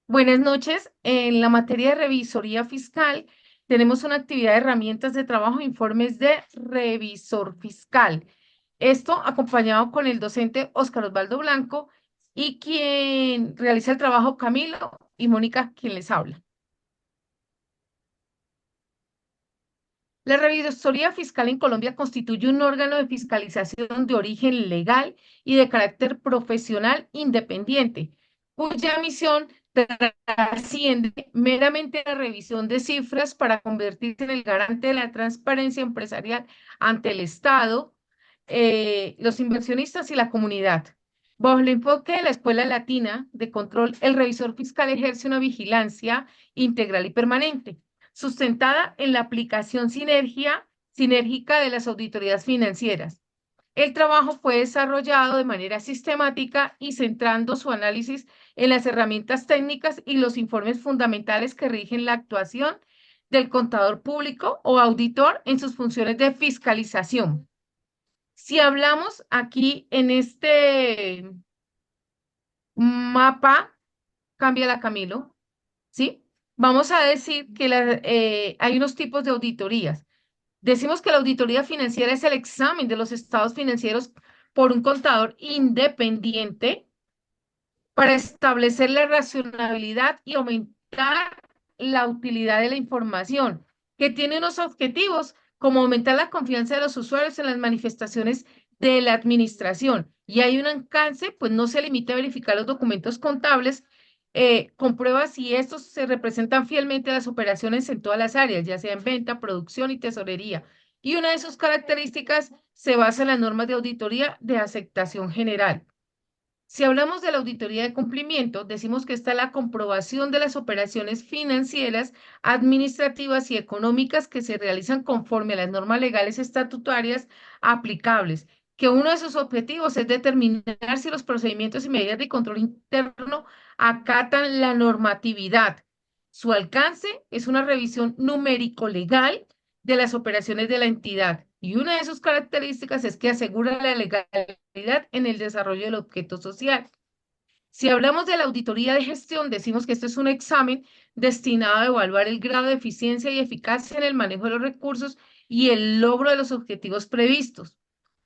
Buenas noches. En la materia de revisoría fiscal tenemos una actividad de herramientas de trabajo, informes de revisor fiscal. Esto acompañado con el docente Óscar Osvaldo Blanco y quien realiza el trabajo Camilo y Mónica, quien les habla. La revisoría fiscal en Colombia constituye un órgano de fiscalización de origen legal y de carácter profesional independiente, cuya misión trasciende meramente la revisión de cifras para convertirse en el garante de la transparencia empresarial ante el Estado, los inversionistas y la comunidad. Bajo el enfoque de la Escuela Latina de Control, el revisor fiscal ejerce una vigilancia integral y permanente sustentada en la aplicación sinérgica de las auditorías financieras. El trabajo fue desarrollado de manera sistemática y centrando su análisis en las herramientas técnicas y los informes fundamentales que rigen la actuación del contador público o auditor en sus funciones de fiscalización. Si hablamos aquí en este mapa, cámbiala Camilo, ¿sí? Vamos a decir que hay unos tipos de auditorías. Decimos que la auditoría financiera es el examen de los estados financieros por un contador independiente para establecer la racionalidad y aumentar la utilidad de la información, que tiene unos objetivos como aumentar la confianza de los usuarios en las manifestaciones de la administración. Y hay un alcance, pues no se limita a verificar los documentos contables, comprueba si estos se representan fielmente las operaciones en todas las áreas, ya sea en venta, producción y tesorería. Y una de sus características se basa en las normas de auditoría de aceptación general. Si hablamos de la auditoría de cumplimiento, decimos que está la comprobación de las operaciones financieras, administrativas y económicas que se realizan conforme a las normas legales estatutarias aplicables, que uno de sus objetivos es determinar si los procedimientos y medidas de control interno acatan la normatividad. Su alcance es una revisión numérico-legal de las operaciones de la entidad y una de sus características es que asegura la legalidad en el desarrollo del objeto social. Si hablamos de la auditoría de gestión, decimos que este es un examen destinado a evaluar el grado de eficiencia y eficacia en el manejo de los recursos y el logro de los objetivos previstos.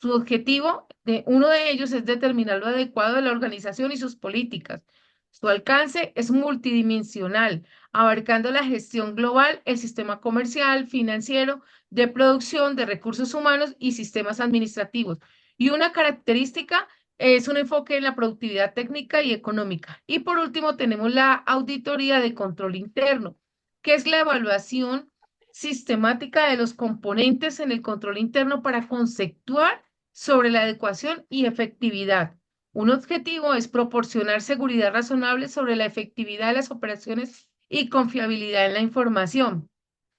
Su objetivo, uno de ellos, es determinar lo adecuado de la organización y sus políticas. Su alcance es multidimensional, abarcando la gestión global, el sistema comercial, financiero, de producción, de recursos humanos y sistemas administrativos. Y una característica es un enfoque en la productividad técnica y económica. Y por último, tenemos la auditoría de control interno, que es la evaluación sistemática de los componentes en el control interno para conceptuar sobre la adecuación y efectividad. Un objetivo es proporcionar seguridad razonable sobre la efectividad de las operaciones y confiabilidad en la información.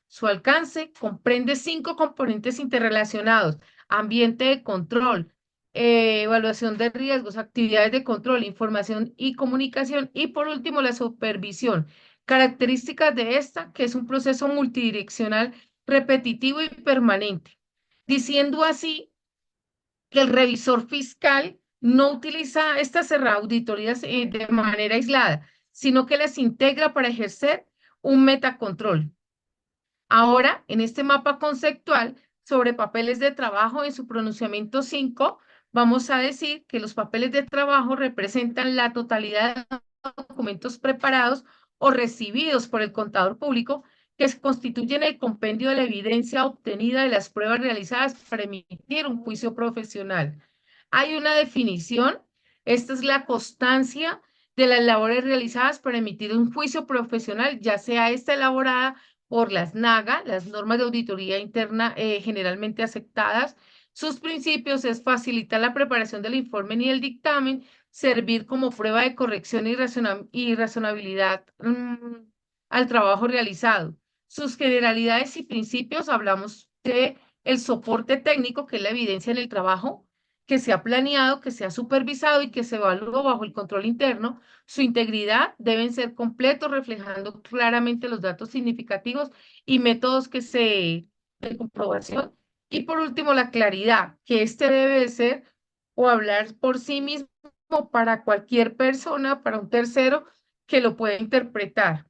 Su alcance comprende 5 componentes interrelacionados: ambiente de control, evaluación de riesgos, actividades de control, información y comunicación, y por último, la supervisión. Características de esta, que es un proceso multidireccional, repetitivo y permanente, diciendo así que el revisor fiscal no utiliza estas auditorías de manera aislada, sino que las integra para ejercer un metacontrol. Ahora, en este mapa conceptual sobre papeles de trabajo, en su pronunciamiento 5, vamos a decir que los papeles de trabajo representan la totalidad de documentos preparados o recibidos por el contador público que constituyen el compendio de la evidencia obtenida de las pruebas realizadas para emitir un juicio profesional. Hay una definición, esta es la constancia de las labores realizadas para emitir un juicio profesional, ya sea esta elaborada por las NAGA, las normas de auditoría interna generalmente aceptadas. Sus principios es facilitar la preparación del informe ni el dictamen, servir como prueba de corrección y razonabilidad al trabajo realizado. Sus generalidades y principios, hablamos de el soporte técnico, que es la evidencia en el trabajo, que se ha planeado, que se ha supervisado y que se evalúa bajo el control interno. Su integridad deben ser completos, reflejando claramente los datos significativos y métodos de comprobación. Y por último, la claridad, que este debe de ser o hablar por sí mismo para cualquier persona, para un tercero, que lo pueda interpretar.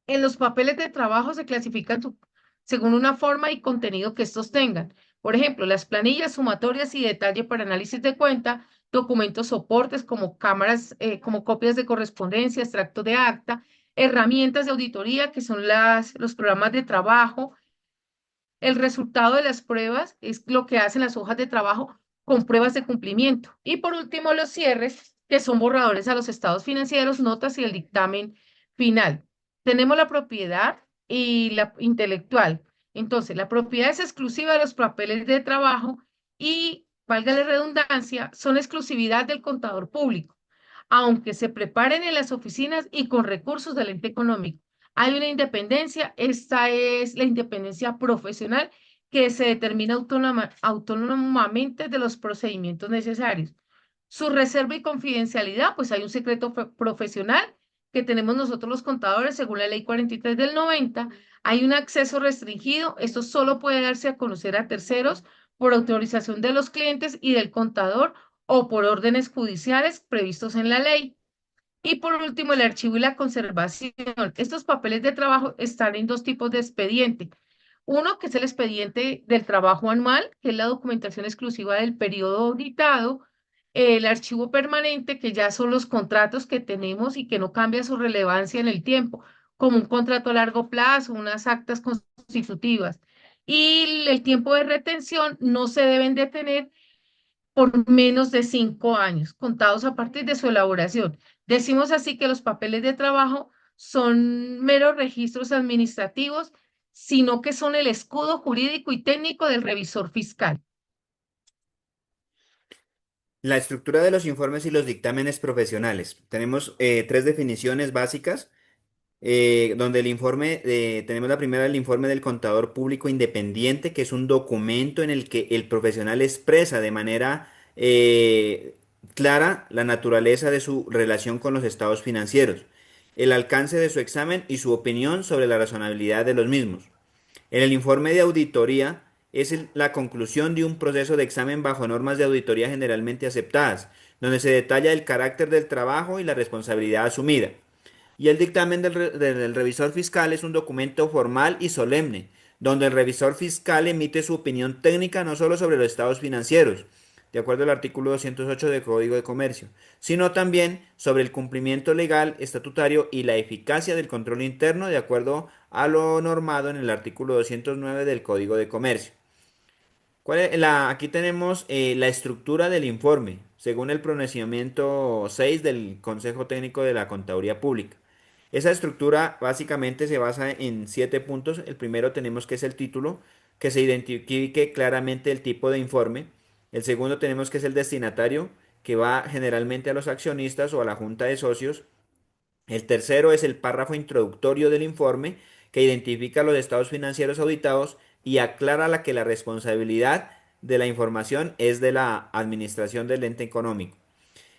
En los papeles de trabajo se clasifican según una forma y contenido que estos tengan. Por ejemplo, las planillas, sumatorias y detalle para análisis de cuenta, documentos soportes como cámaras, como copias de correspondencia, extracto de acta, herramientas de auditoría que son los programas de trabajo. El resultado de las pruebas es lo que hacen las hojas de trabajo con pruebas de cumplimiento. Y por último, los cierres, que son borradores a los estados financieros, notas y el dictamen final. Tenemos la propiedad y la intelectual. Entonces, la propiedad es exclusiva de los papeles de trabajo y, valga la redundancia, son exclusividad del contador público, aunque se preparen en las oficinas y con recursos del ente económico. Hay una independencia, esta es la independencia profesional que se determina autónomamente de los procedimientos necesarios. Su reserva y confidencialidad, pues hay un secreto profesional que tenemos nosotros los contadores según la ley 43 del 90. Hay un acceso restringido, esto solo puede darse a conocer a terceros por autorización de los clientes y del contador o por órdenes judiciales previstos en la ley. Y por último, el archivo y la conservación. Estos papeles de trabajo están en dos tipos de expediente. Uno, que es el expediente del trabajo anual, que es la documentación exclusiva del periodo auditado. El archivo permanente, que ya son los contratos que tenemos y que no cambia su relevancia en el tiempo, como un contrato a largo plazo, unas actas constitutivas. Y el tiempo de retención no se deben de tener por menos de 5 años, contados a partir de su elaboración. Decimos así que los papeles de trabajo son meros registros administrativos, sino que son el escudo jurídico y técnico del revisor fiscal. La estructura de los informes y los dictámenes profesionales. Tenemos tres definiciones básicas, donde tenemos la primera, el informe del contador público independiente, que es un documento en el que el profesional expresa de manera clara la naturaleza de su relación con los estados financieros, el alcance de su examen y su opinión sobre la razonabilidad de los mismos. En el informe de auditoría es la conclusión de un proceso de examen bajo normas de auditoría generalmente aceptadas, donde se detalla el carácter del trabajo y la responsabilidad asumida. Y el dictamen del revisor fiscal es un documento formal y solemne, donde el revisor fiscal emite su opinión técnica no solo sobre los estados financieros, de acuerdo al artículo 208 del Código de Comercio, sino también sobre el cumplimiento legal, estatutario y la eficacia del control interno, de acuerdo a lo normado en el artículo 209 del Código de Comercio. Aquí tenemos la estructura del informe, según el pronunciamiento 6 del Consejo Técnico de la Contaduría Pública. Esa estructura básicamente se basa en 7 puntos. El primero tenemos que es el título, que se identifique claramente el tipo de informe. El segundo tenemos que es el destinatario, que va generalmente a los accionistas o a la junta de socios. El tercero es el párrafo introductorio del informe, que identifica los estados financieros auditados y aclara que la responsabilidad de la información es de la administración del ente económico.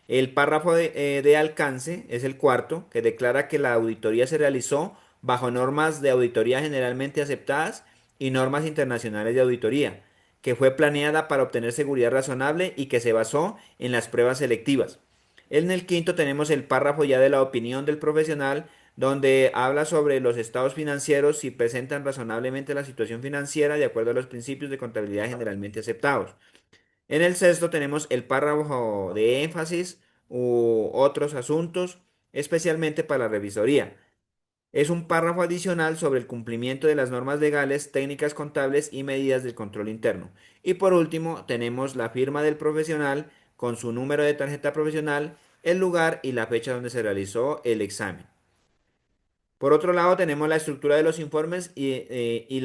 El párrafo de alcance es el cuarto, que declara que la auditoría se realizó bajo normas de auditoría generalmente aceptadas y normas internacionales de auditoría, que fue planeada para obtener seguridad razonable y que se basó en las pruebas selectivas. En el quinto tenemos el párrafo ya de la opinión del profesional, donde habla sobre los estados financieros si presentan razonablemente la situación financiera de acuerdo a los principios de contabilidad generalmente aceptados. En el sexto tenemos el párrafo de énfasis u otros asuntos, especialmente para la revisoría. Es un párrafo adicional sobre el cumplimiento de las normas legales, técnicas contables y medidas del control interno. Y por último, tenemos la firma del profesional con su número de tarjeta profesional, el lugar y la fecha donde se realizó el examen. Por otro lado, tenemos la estructura de los informes y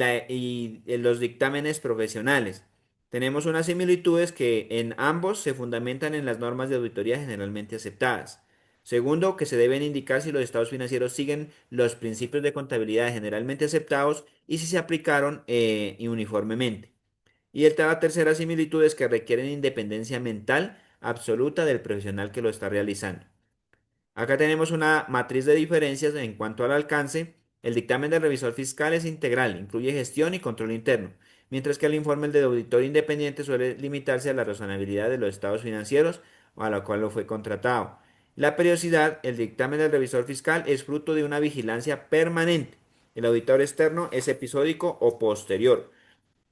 los dictámenes profesionales. Tenemos unas similitudes que en ambos se fundamentan en las normas de auditoría generalmente aceptadas. Segundo, que se deben indicar si los estados financieros siguen los principios de contabilidad generalmente aceptados y si se aplicaron uniformemente. La tercera similitud es que requieren independencia mental absoluta del profesional que lo está realizando. Acá tenemos una matriz de diferencias en cuanto al alcance. El dictamen del revisor fiscal es integral, incluye gestión y control interno, mientras que el informe del auditor independiente suele limitarse a la razonabilidad de los estados financieros a la cual lo fue contratado. La periodicidad, el dictamen del revisor fiscal es fruto de una vigilancia permanente. El auditor externo es episódico o posterior.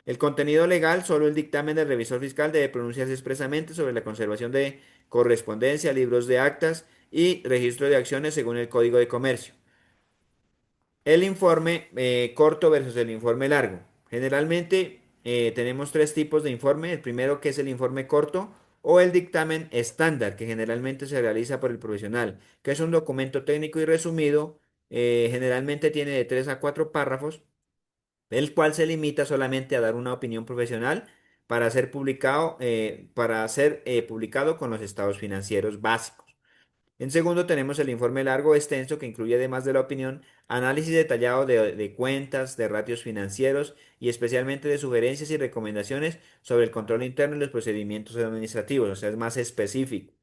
El contenido legal, solo el dictamen del revisor fiscal debe pronunciarse expresamente sobre la conservación de correspondencia, libros de actas y registro de acciones según el Código de Comercio. El informe corto versus el informe largo. Generalmente tenemos tres tipos de informe. El primero que es el informe corto o el dictamen estándar que generalmente se realiza por el profesional, que es un documento técnico y resumido. Generalmente tiene de 3 a 4 párrafos, el cual se limita solamente a dar una opinión profesional para ser publicado con los estados financieros básicos. En segundo, tenemos el informe largo extenso que incluye, además de la opinión, análisis detallado de cuentas, de ratios financieros y especialmente de sugerencias y recomendaciones sobre el control interno y los procedimientos administrativos, o sea, es más específico.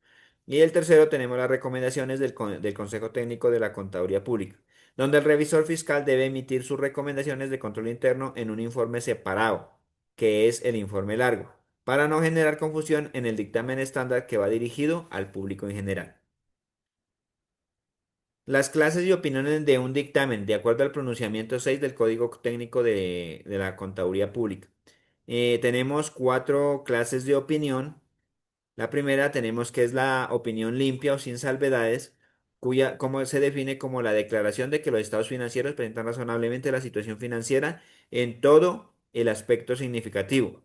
Y el tercero, tenemos las recomendaciones del Consejo Técnico de la Contaduría Pública, donde el revisor fiscal debe emitir sus recomendaciones de control interno en un informe separado, que es el informe largo, para no generar confusión en el dictamen estándar que va dirigido al público en general. Las clases y opiniones de un dictamen, de acuerdo al pronunciamiento 6 del Código Técnico de la Contaduría Pública. Tenemos 4 clases de opinión. La primera tenemos que es la opinión limpia o sin salvedades, como se define como la declaración de que los estados financieros presentan razonablemente la situación financiera en todo el aspecto significativo.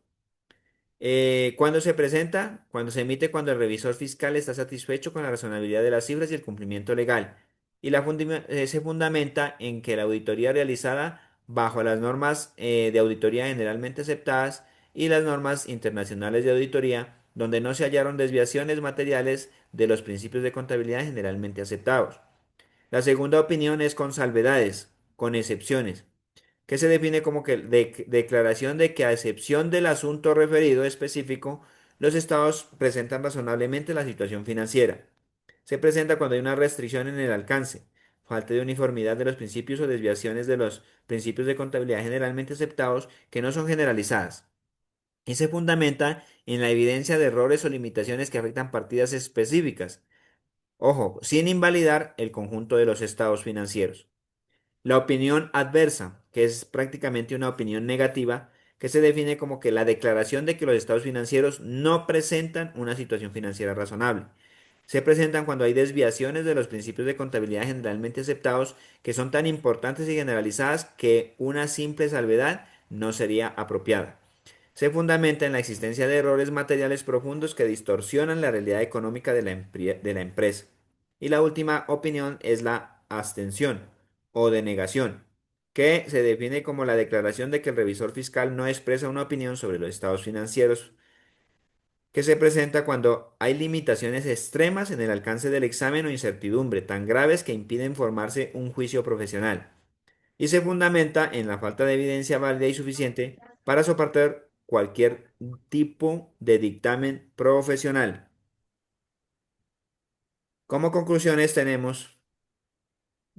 ¿Cuándo se presenta? Cuando se emite cuando el revisor fiscal está satisfecho con la razonabilidad de las cifras y el cumplimiento legal. Y se fundamenta en que la auditoría realizada bajo las normas de auditoría generalmente aceptadas y las normas internacionales de auditoría, donde no se hallaron desviaciones materiales de los principios de contabilidad generalmente aceptados. La segunda opinión es con salvedades, con excepciones, que se define como que declaración de que a excepción del asunto referido específico, los estados presentan razonablemente la situación financiera. Se presenta cuando hay una restricción en el alcance, falta de uniformidad de los principios o desviaciones de los principios de contabilidad generalmente aceptados que no son generalizadas. Y se fundamenta en la evidencia de errores o limitaciones que afectan partidas específicas. Ojo, sin invalidar el conjunto de los estados financieros. La opinión adversa, que es prácticamente una opinión negativa, que se define como que la declaración de que los estados financieros no presentan una situación financiera razonable. Se presentan cuando hay desviaciones de los principios de contabilidad generalmente aceptados que son tan importantes y generalizadas que una simple salvedad no sería apropiada. Se fundamenta en la existencia de errores materiales profundos que distorsionan la realidad económica de la empresa. Y la última opinión es la abstención o denegación, que se define como la declaración de que el revisor fiscal no expresa una opinión sobre los estados financieros, que se presenta cuando hay limitaciones extremas en el alcance del examen o incertidumbre tan graves que impiden formarse un juicio profesional y se fundamenta en la falta de evidencia válida y suficiente para soportar cualquier tipo de dictamen profesional. Como conclusiones tenemos,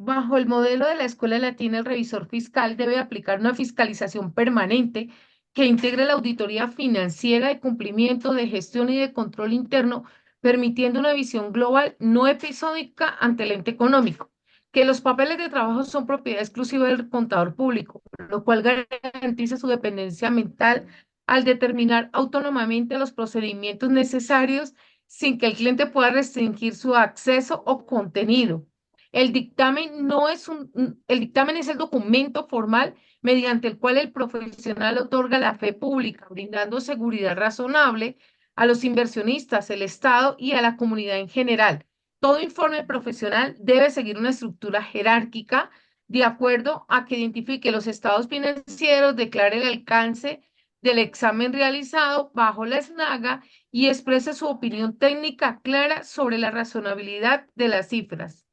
Bajo el modelo de la Escuela Latina, el revisor fiscal debe aplicar una fiscalización permanente que integre la auditoría financiera de cumplimiento, de gestión y de control interno, permitiendo una visión global no episódica ante el ente económico, que los papeles de trabajo son propiedad exclusiva del contador público, lo cual garantiza su dependencia mental al determinar autónomamente los procedimientos necesarios sin que el cliente pueda restringir su acceso o contenido. El dictamen no es el dictamen es el documento formal mediante el cual el profesional otorga la fe pública, brindando seguridad razonable a los inversionistas, el Estado y a la comunidad en general. Todo informe profesional debe seguir una estructura jerárquica de acuerdo a que identifique los estados financieros, declare el alcance del examen realizado bajo la SNAGA y exprese su opinión técnica clara sobre la razonabilidad de las cifras.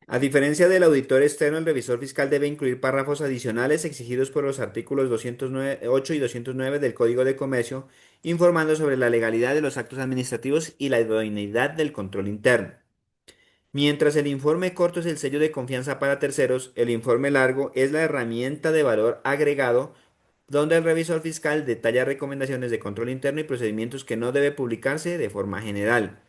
a diferencia del auditor externo, el revisor fiscal debe incluir párrafos adicionales exigidos por los artículos 208 y 209 del Código de Comercio, informando sobre la legalidad de los actos administrativos y la idoneidad del control interno. Mientras el informe corto es el sello de confianza para terceros, el informe largo es la herramienta de valor agregado donde el revisor fiscal detalla recomendaciones de control interno y procedimientos que no debe publicarse de forma general.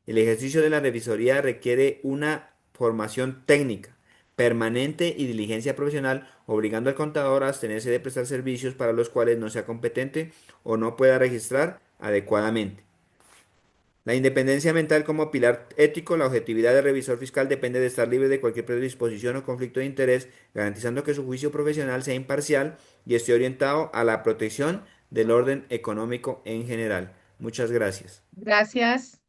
El ejercicio de la revisoría requiere una formación técnica permanente y diligencia profesional, obligando al contador a abstenerse de prestar servicios para los cuales no sea competente o no pueda registrar adecuadamente. La independencia mental como pilar ético, la objetividad del revisor fiscal depende de estar libre de cualquier predisposición o conflicto de interés, garantizando que su juicio profesional sea imparcial y esté orientado a la protección del orden económico en general. Muchas gracias. Gracias.